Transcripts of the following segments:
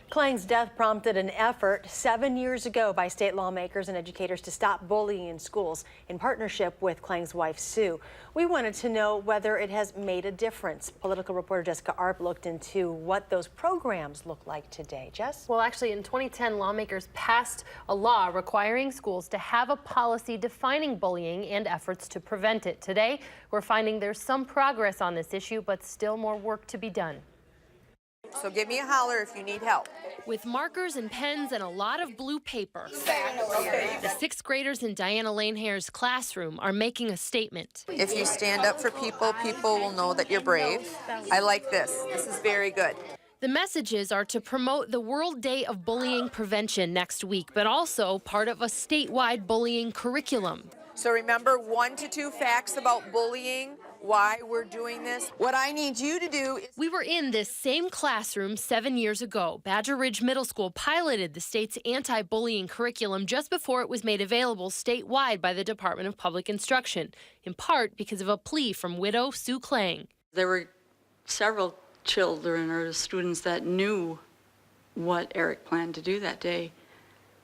Klang's death prompted an effort 7 years ago by state lawmakers and educators to stop bullying in schools in partnership with Klang's wife, Sue. We wanted to know whether it has made a difference. Political reporter Jessica Arp looked into what those programs look like today. Jess? Well, actually, in 2010, lawmakers passed a law requiring schools to have a policy defining bullying and efforts to prevent it. Today, we're finding there's some progress on this issue, but still more work to be done. So give me a holler if you need help. With markers and pens and a lot of blue paper, the sixth graders in Diana Lanehair's classroom are making a statement. If you stand up for people, people will know that you're brave. I like this. This is very good. The messages are to promote the World Day of Bullying Prevention next week, but also part of a statewide bullying curriculum. So remember 1 to 2 facts about bullying, why we're doing this. What I need you to do is... We were in this same classroom 7 years ago. Badger Ridge Middle School piloted the state's anti-bullying curriculum just before it was made available statewide by the Department of Public Instruction, in part because of a plea from widow Sue Klang. There were several children or students that knew what Eric planned to do that day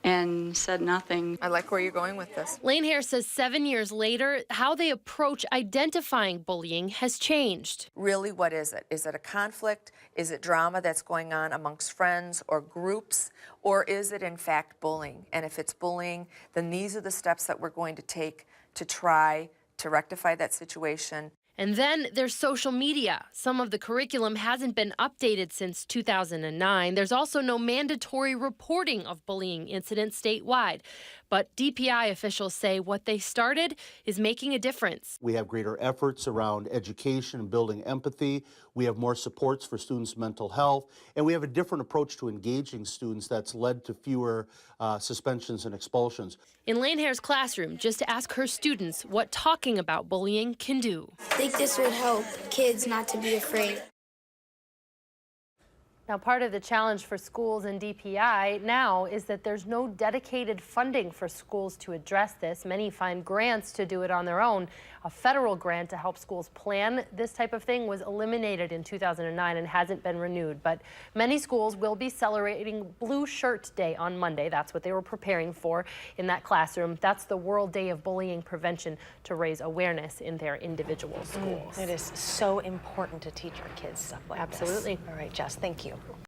and said nothing. I like where you're going with this. Lanehair says 7 years later, how they approach identifying bullying has changed. Really, what is it? Is it a conflict? Is it drama that's going on amongst friends or groups? Or is it, in fact, bullying? And if it's bullying, then these are the steps that we're going to take to try to rectify that situation. And then there's social media. Some of the curriculum hasn't been updated since 2009. There's also no mandatory reporting of bullying incidents statewide. But DPI officials say what they started is making a difference. We have greater efforts around education and building empathy. We have more supports for students' mental health. And we have a different approach to engaging students that's led to fewer suspensions and expulsions. In Lanehair's classroom, just to ask her students what talking about bullying can do. I think this would help kids not to be afraid. Now, part of the challenge for schools and DPI now is that there's no dedicated funding for schools to address this. Many find grants to do it on their own. A federal grant to help schools plan this type of thing was eliminated in 2009 and hasn't been renewed. But many schools will be celebrating Blue Shirt Day on Monday. That's what they were preparing for in that classroom. That's the World Day of Bullying Prevention to raise awareness in their individual schools. It is so important to teach our kids stuff like this. Absolutely. All right, Jess, thank you.